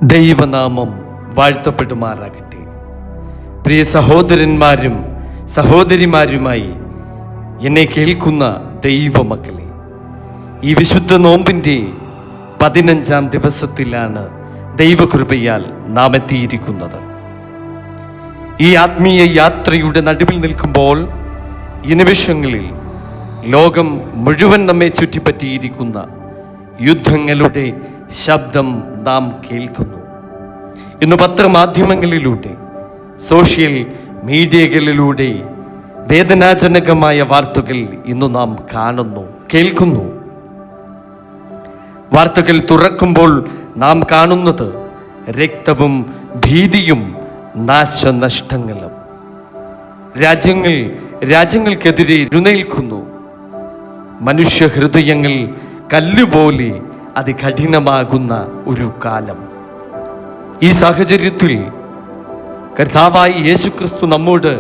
ദൈവനാമം വാഴ്ത്തപ്പെടുമാറാകട്ടെ. പ്രിയ സഹോദരന്മാരും സഹോദരിമാരുമായി എന്നെ കേൾക്കുന്ന ദൈവമക്കളെ, ഈ വിശുദ്ധ നോമ്പിൻ്റെ 15-ാം ദിവസത്തിലാണ് ദൈവകൃപയാൽ നാം എത്തിയിരിക്കുന്നത്. ഈ ആത്മീയ യാത്രയുടെ നടുവിൽ നിൽക്കുമ്പോൾ ഈ നിമിഷങ്ങളിൽ ലോകം മുഴുവൻ നമ്മെ ചുറ്റിപ്പറ്റിയിരിക്കുന്ന യുദ്ധങ്ങളുടെ ശബ്ദം നാം കേൾക്കുന്നു. ഇന്ന് പത്രമാധ്യമങ്ങളിലൂടെ, സോഷ്യൽ മീഡിയകളിലൂടെ വേദനാജനകമായ വാർത്തകൾ ഇന്ന് നാം കാണുന്നു, കേൾക്കുന്നു. വാർത്തകൾ തുറക്കുമ്പോൾ നാം കാണുന്നത് രക്തവും ഭീതിയും നാശനഷ്ടങ്ങളും. രാജ്യങ്ങൾക്കെതിരെ എഴുന്നേൽക്കുന്നു. മനുഷ്യ ഹൃദയങ്ങൾ കല്ലുപോലെ അതികഠിനമാകുന്ന ഒരു കാലം. ഈ സാഹചര്യത്തിൽ കർത്താവായ യേശുക്രിസ്തു നമ്മോട്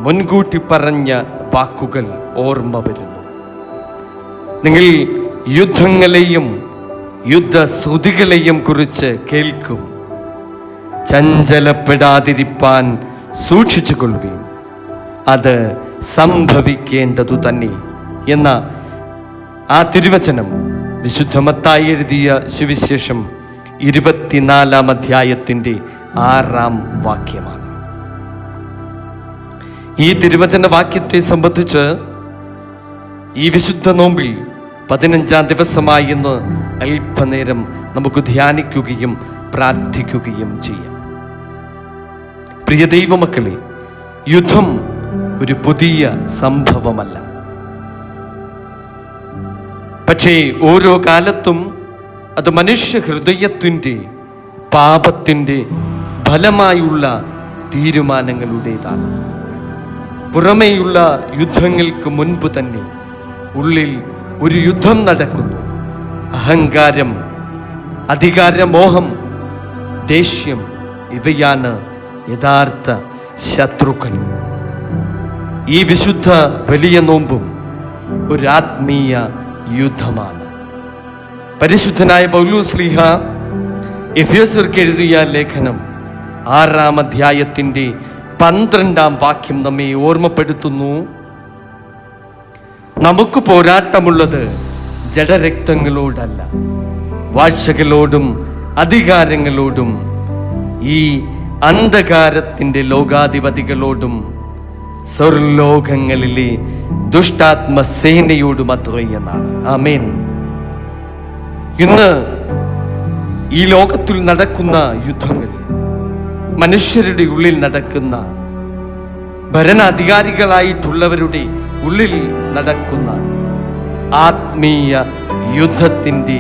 മുൻകൂട്ടി പറഞ്ഞ വാക്കുകൾ ഓർമ്മ വരുന്നു. നിങ്ങൾ യുദ്ധങ്ങളെയും യുദ്ധശ്രുതികളെയും കുറിച്ച് കേൾക്കും. ചഞ്ചലപ്പെടാതിരിപ്പാൻ സൂക്ഷിച്ചുകൊള്ളുകയും അത് സംഭവിക്കേണ്ടതു തന്നെ എന്ന ആ തിരുവചനം വിശുദ്ധ മത്തായി എഴുതിയ സുവിശേഷം 24-ാം അധ്യായത്തിൻ്റെ 6-ാം വാക്യമാണ്. ഈ തിരുവചന വാക്യത്തെ സംബന്ധിച്ച് ഈ വിശുദ്ധ നോമ്പിൽ 15-ാം ദിവസമായി എന്ന് അല്പനേരം നമുക്ക് ധ്യാനിക്കുകയും പ്രാർത്ഥിക്കുകയും ചെയ്യാം. പ്രിയ ദൈവമക്കളെ, യുദ്ധം ഒരു പുതിയ സംഭവമല്ല. പക്ഷേ ഓരോ കാലത്തും അത് മനുഷ്യ ഹൃദയത്തിൻ്റെ പാപത്തിൻ്റെ ഫലമായുള്ള തീരുമാനങ്ങളുടേതാണ്. പുറമേയുള്ള യുദ്ധങ്ങൾക്ക് മുൻപ് തന്നെ ഉള്ളിൽ ഒരു യുദ്ധം നടക്കുന്നു. അഹങ്കാരം, അധികാരമോഹം, ദേഷ്യം, ഇവയാണ് യഥാർത്ഥ ശത്രുക്കൾ. ഈ വിശുദ്ധ വലിയ നോമ്പും ഒരു ആത്മീയ യുദ്ധമാണ്. പരിശുദ്ധനായ പൗലോസ് ശ്ലീഹ എഫേസ്യർക്ക് എഴുതിയ ലേഖനം 6-ാം അധ്യായത്തിൻ്റെ 12-ാം വാക്യം നമ്മെ ഓർമ്മപ്പെടുത്തുന്നു. നമുക്ക് പോരാട്ടമുള്ളത് ജഡരക്തങ്ങളോടല്ല, വാഴ്ചകളോടും അധികാരങ്ങളോടും ഈ അന്ധകാരത്തിൻ്റെ ലോകാധിപതികളോടും സ്വർലോകങ്ങളിലെ ദുഷ്ടാത്മസേനയോടും അത്രേ എന്നാണ്. ആമേൻ. ഇന്ന് ഈ ലോകത്തിൽ നടക്കുന്ന യുദ്ധങ്ങൾ, മനുഷ്യരുടെ ഉള്ളിൽ നടക്കുന്ന, ഭരണാധികാരികളായിട്ടുള്ളവരുടെ ഉള്ളിൽ നടക്കുന്ന ആത്മീയ യുദ്ധത്തിൻ്റെ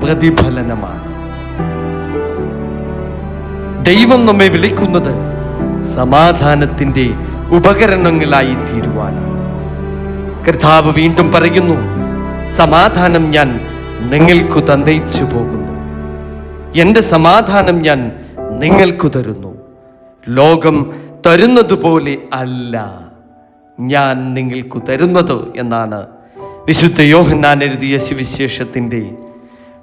പ്രതിഫലനമാണ്. ദൈവം നമ്മെ വിളിക്കുന്നത് സമാധാനത്തിൻ്റെ ഉപകരണങ്ങളായി തീരുവാനാണ്. കർത്താവ് വീണ്ടും പറയുന്നു, സമാധാനം ഞാൻ നിങ്ങൾക്കു തന്നയിച്ചു പോകുന്നു, എൻ്റെ സമാധാനം ഞാൻ നിങ്ങൾക്കു തരുന്നു. ലോകം തരുന്നത് പോലെ അല്ല ഞാൻ നിങ്ങൾക്കു തരുന്നത് എന്നാണ് വിശുദ്ധ യോഹന്നാൻ എഴുതിയ സുവിശേഷത്തിൻ്റെ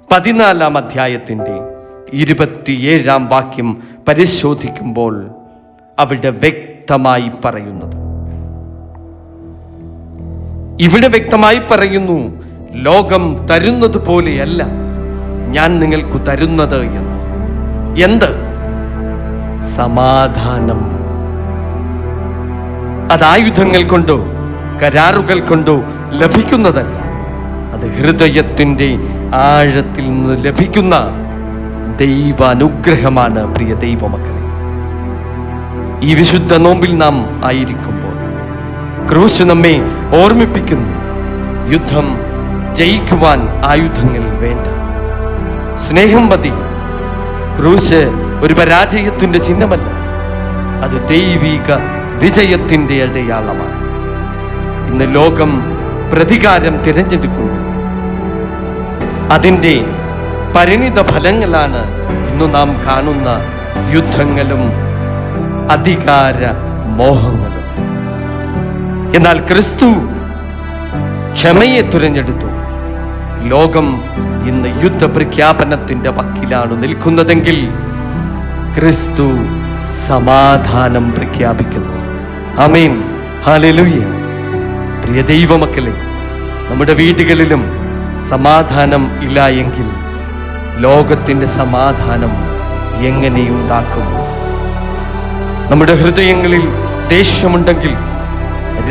14-ാം അധ്യായത്തിൻ്റെ 27-ാം വാക്യം പരിശോധിക്കുമ്പോൾ അവിടെ വ്യക്തമായി പറയുന്നത്. ഇവിടെ വ്യക്തമായി പറയുന്നു, ലോകം തരുന്നത് പോലെയല്ല ഞാൻ നിങ്ങൾക്ക് തരുന്നത് എന്ന്. എന്ത്? സമാധാനം. അത് ആയുധങ്ങൾ കൊണ്ടോ കരാറുകൾ കൊണ്ടോ ലഭിക്കുന്നതല്ല. അത് ഹൃദയത്തിൻ്റെ ആഴത്തിൽ നിന്ന് ലഭിക്കുന്ന ദൈവാനുഗ്രഹമാണ്. പ്രിയ ദൈവമക്കളെ, ഈ വിശുദ്ധ നോമ്പിൽ നാം ആയിരിക്കുമ്പോൾ ക്രൂശ് നമ്മെ ഓർമ്മിപ്പിക്കുന്നു, യുദ്ധം ജയിക്കുവാൻ ആയുധങ്ങൾ വേണ്ട, സ്നേഹം മതി. ക്രൂശ് ഒരു പരാജയത്തിൻ്റെ ചിഹ്നമല്ല, അത് ദൈവിക വിജയത്തിൻ്റെ അടയാളമാണ്. ഇന്ന് ലോകം പ്രതികാരം തിരഞ്ഞെടുക്കുന്നു. അതിൻ്റെ പരിണിത ഫലങ്ങളാണ് ഇന്ന് നാം കാണുന്ന യുദ്ധങ്ങളും അധികാര മോഹങ്ങളും. എന്നാൽ ക്രിസ്തു ക്ഷമയെ തിരഞ്ഞെടുത്തു. ലോകം ഇന്ന് യുദ്ധപ്രഖ്യാപനത്തിന്റെ വക്കിലാണ് നിൽക്കുന്നതെങ്കിൽ ക്രിസ്തു സമാധാനം പ്രഖ്യാപിക്കുന്നു. ആമേൻ, ഹല്ലേലൂയ. പ്രിയ ദൈവമക്കളെ, നമ്മുടെ വീടുകളിലും സമാധാനം ഇല്ല എങ്കിൽ ലോകത്തിൻ്റെ സമാധാനം എങ്ങനെയുണ്ടാക്കും? നമ്മുടെ ഹൃദയങ്ങളിൽ ദേഷ്യമുണ്ടെങ്കിൽ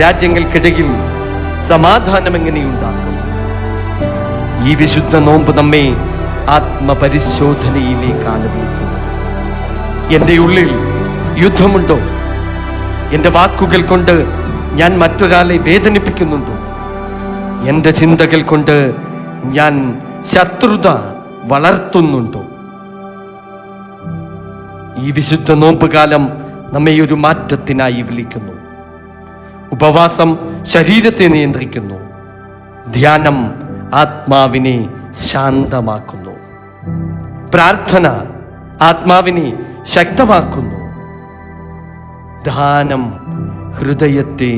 രാജ്യങ്ങൾക്കിടയിൽ സമാധാനം എങ്ങനെയുണ്ടാക്കും? ഈ വിശുദ്ധ നോമ്പ് നമ്മെ ആത്മപരിശോധനയിലേക്കാണ് വിളിക്കുന്നത്. എൻ്റെ ഉള്ളിൽ യുദ്ധമുണ്ടോ? എൻ്റെ വാക്കുകൾ കൊണ്ട് ഞാൻ മറ്റൊരാളെ വേദനിപ്പിക്കുന്നുണ്ടോ? എൻ്റെ ചിന്തകൾ കൊണ്ട് ഞാൻ ശത്രുത വളർത്തുന്നുണ്ടോ? ഈ വിശുദ്ധ നോമ്പുകാലം നമ്മെ ഒരു മാറ്റത്തിനായി വിളിക്കുന്നു. ഉപവാസം ശരീരത്തെ നിയന്ത്രിക്കുന്നു. ധ്യാനം ആത്മാവിനെ ശാന്തമാക്കുന്നു. പ്രാർത്ഥന ആത്മാവിനെ ശക്തമാക്കുന്നു. ദാനം ഹൃദയത്തെ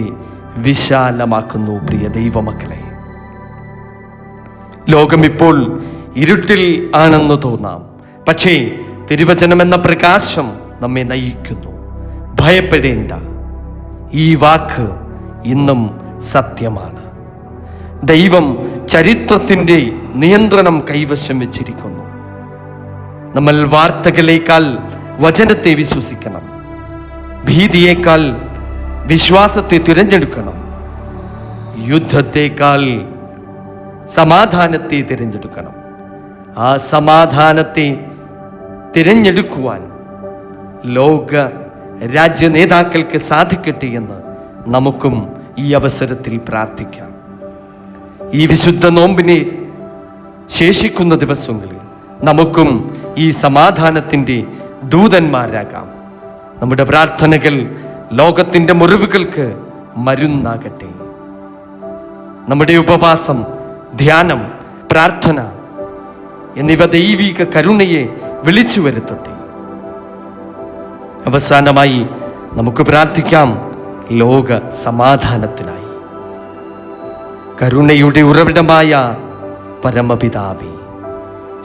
വിശാലമാക്കുന്നു. പ്രിയ ദൈവമക്കളെ, ലോകം ഇപ്പോൾ ഇരുട്ടിൽ ആണെന്ന് തോന്നാം, പക്ഷേ തിരുവചനം എന്ന പ്രകാശം നമ്മെ നയിക്കുന്നു. ഭയപ്പെടേണ്ട, ഈ വാക്ക് ഇന്നും സത്യമാണ്. ദൈവം ചരിത്രത്തിൻ്റെ നിയന്ത്രണം കൈവശം വെച്ചിരിക്കുന്നു. നമ്മൾ വാർത്തകളേക്കാൾ വചനത്തെ വിശ്വസിക്കണം. ഭീതിയേക്കാൾ വിശ്വാസത്തെ തിരഞ്ഞെടുക്കണം. യുദ്ധത്തേക്കാൾ സമാധാനത്തെ തിരഞ്ഞെടുക്കണം. ആ സമാധാനത്തെ തിരഞ്ഞെടുക്കുവാൻ ലോക രാജ്യ നേതാക്കൾക്ക് സാധിക്കട്ടെ എന്ന് നമുക്കും ഈ അവസരത്തിൽ പ്രാർത്ഥിക്കാം. ഈ വിശുദ്ധ നോമ്പിനെ ശേഷിക്കുന്ന ദിവസങ്ങളിൽ നമുക്കും ഈ സമാധാനത്തിൻ്റെ ദൂതന്മാരാകാം. നമ്മുടെ പ്രാർത്ഥനകൾ ലോകത്തിൻ്റെ മുറിവുകൾക്ക് മരുന്നാകട്ടെ. നമ്മുടെ ഉപവാസം, ധ്യാനം, പ്രാർത്ഥന എന്നിവ ദൈവിക കരുണയെ വിളിച്ചു വരുത്തട്ടെ. അവസാനമായി നമുക്ക് പ്രാർത്ഥിക്കാം ലോക സമാധാനത്തിനായി. കരുണയുടെ ഉറവിടമായ പരമപിതാവേ,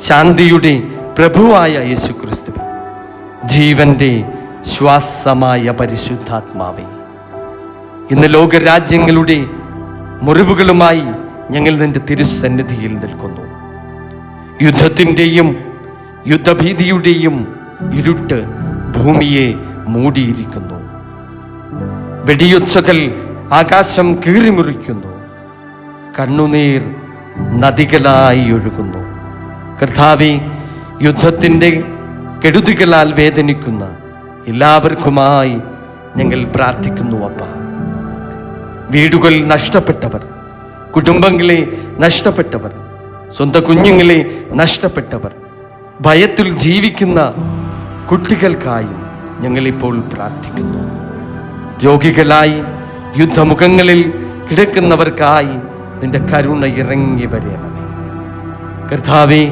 ശാന്തിയുടെ പ്രഭുവായ യേശുക്രിസ്തുവേ, ജീവന്റെ ശ്വാസമായ പരിശുദ്ധാത്മാവേ, ഇന്ന് ലോകരാജ്യങ്ങളുടെ മുറിവുകളുമായി ഞങ്ങൾ നിന്റെ തിരുസന്നിധിയിൽ നിൽക്കുന്നു. യുദ്ധത്തിൻ്റെയും യുദ്ധഭീതിയുടെയും ഇരുട്ട് ഭൂമിയെ മൂടിയിരിക്കുന്നു. വെടിയൊച്ചകൾ ആകാശം കീറിമുറിക്കുന്നു. കണ്ണുനീർ നദികളായി ഒഴുകുന്നു. കർത്താവേ, യുദ്ധത്തിൻ്റെ കെടുതികളാൽ വേദനിക്കുന്ന എല്ലാവർക്കുമായി ഞങ്ങൾ പ്രാർത്ഥിക്കുന്നു. അപ്പ, വീടുകൾ നഷ്ടപ്പെട്ടവർ, കുടുംബങ്ങളെ നഷ്ടപ്പെട്ടവർ, സ്വന്തം കുഞ്ഞുങ്ങളെ നഷ്ടപ്പെട്ടവർ, ഭയത്തിൽ ജീവിക്കുന്ന കുട്ടികൾക്കായും ഞങ്ങളിപ്പോൾ പ്രാർത്ഥിക്കുന്നു. രോഗികളായി യുദ്ധമുഖങ്ങളിൽ കിടക്കുന്നവർക്കായി നിന്റെ കരുണ ഇറങ്ങി വരണമേ. കർത്താവേ,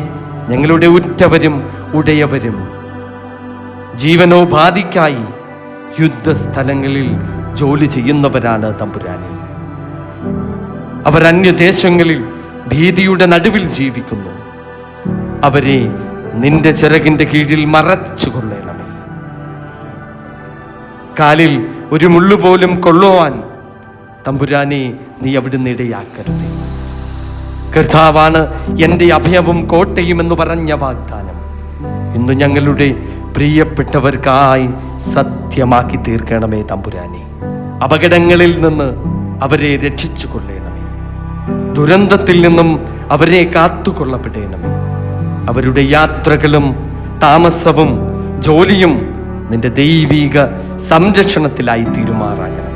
ഞങ്ങളുടെ ഉറ്റവരും ഉടയവരും ജീവനോപാധിക്കായി യുദ്ധസ്ഥലങ്ങളിൽ ജോലി ചെയ്യുന്നവരാണ് തമ്പുരാനെ. അവർ അന്യദേശങ്ങളിൽ ഭീതിയുടെ നടുവിൽ ജീവിക്കുന്നു. അവരെ നിന്റെ ചിറകിന്റെ കീഴിൽ മറച്ചു കൊള്ളണമേ. കാലിൽ ഒരു മുള്ളുപോലും കൊള്ളുവാൻ തമ്പുരാനെ നീ അവിടുന്ന് ഇടയാക്കരുതേ. കർത്താവാണ് എൻ്റെ അഭയവും കോട്ടയും എന്ന് പറഞ്ഞ വാഗ്ദാനം ഇന്ന് ഞങ്ങളുടെ പ്രിയപ്പെട്ടവർക്കായി സത്യമാക്കി തീർക്കണമേ തമ്പുരാനെ. അപകടങ്ങളിൽ നിന്ന് അവരെ രക്ഷിച്ചു കൊള്ളണമേ. ദുരന്തത്തിൽ നിന്നും അവരെ കാത്തുകൊള്ളപ്പെടണമേ. അവരുടെ യാത്രകളും താമസവും ജോലിയും നിന്റെ ദൈവിക സംരക്ഷണത്തിലായി തീരുമാറാകണമേ.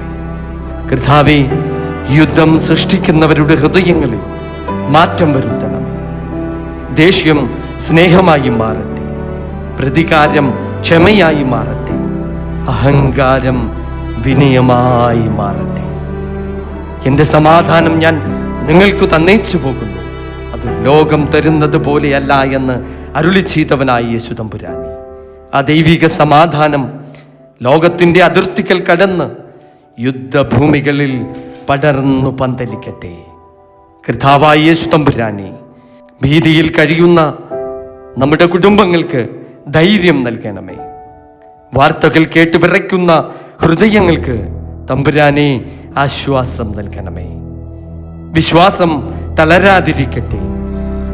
കർത്താവേ, യുദ്ധം സൃഷ്ടിക്കുന്നവരുടെ ഹൃദയങ്ങളിൽ മാറ്റം വരുത്തണമേ. ദേഷ്യം സ്നേഹമായി മാറട്ടെ. പ്രതികാരം ക്ഷമയായി മാറട്ടെ. അഹങ്കാരം വിനയമായി മാറട്ടെ. എൻ്റെ സമാധാനം ഞാൻ നിങ്ങൾക്ക് തന്നേച്ചു പോകുന്നു, അത് ലോകം തരുന്നത് പോലെയല്ല എന്ന് അരുളി ചെയ്തവനായ യേശു തമ്പുരാനെ, ആ ദൈവിക സമാധാനം ലോകത്തിൻ്റെ അതിർത്തികൾ കടന്ന് യുദ്ധഭൂമികളിൽ പടർന്നു പന്തലിക്കട്ടെ. കർത്താവായ യേശു തമ്പുരാനെ, ഭീതിയിൽ കഴിയുന്ന നമ്മുടെ കുടുംബങ്ങൾക്ക് ധൈര്യം നൽകണമേ. വാർത്തകൾ കേട്ട് വിറയ്ക്കുന്ന ഹൃദയങ്ങൾക്ക് തമ്പുരാനെ ആശ്വാസം നൽകണമേ. വിശ്വാസം തളരാതിരിക്കട്ടെ,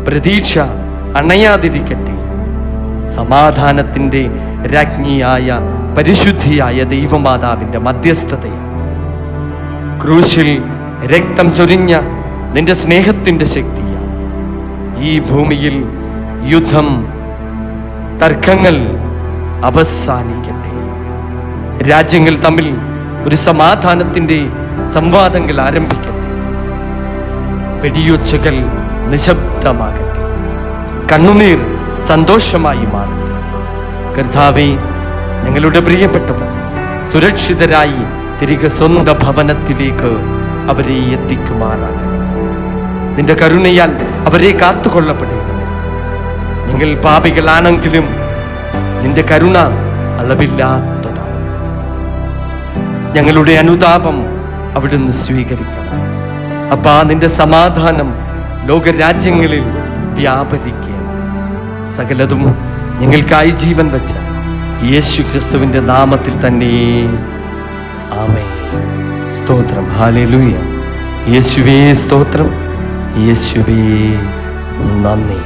പ്രതീക്ഷ അണയാതിരിക്കട്ടെ. സമാധാനത്തിൻ്റെ രാജ്ഞിയായ പരിശുദ്ധിയായ ദൈവമാതാവിൻ്റെ മധ്യസ്ഥതയാണ്, ക്രൂശിൽ രക്തം ചൊരിഞ്ഞ നിന്റെ സ്നേഹത്തിൻ്റെ ശക്തിയാണ് ഈ ഭൂമിയിൽ യുദ്ധം, തർക്കങ്ങൾ അവസാനിക്കട്ടെ. രാജ്യങ്ങൾ തമ്മിൽ ഒരു സമാധാനത്തിൻ്റെ സംവാദങ്ങൾ ആരംഭിക്കട്ടെ. വെടിയൊച്ചകൾ നിശബ്ദമാകട്ടെ. കണ്ണുനീർ സന്തോഷമായി മാറട്ടെ. കർത്താവേ, ഞങ്ങളുടെ പ്രിയപ്പെട്ടവർ സുരക്ഷിതരായി തിരികെ സ്വന്തം ഭവനത്തിലേക്ക് അവരെ എത്തിക്കുമാറാകണം. നിന്റെ കരുണയാൽ അവരെ കാത്തുകൊള്ളപ്പെടണം. ഞങ്ങൾ പാപികളാണെങ്കിലും നിന്റെ കരുണ അളവില്ലാത്തതാണ്. ഞങ്ങളുടെ അനുതാപം അവിടുന്ന് സ്വീകരിക്കണം. അപ്പാ, നിന്റെ സമാധാനം ലോകരാജ്യങ്ങളിൽ വ്യാപരിക്കണം. സകലതും ഞങ്ങൾക്കായി ജീവൻ വെച്ച യേശു ക്രിസ്തുവിൻ്റെ നാമത്തിൽ തന്നെ ആമേൻ. സ്തോത്രം. ഹല്ലേലൂയ. യേശുവേ സ്തോത്രം. യേശുവേ നന്ദി.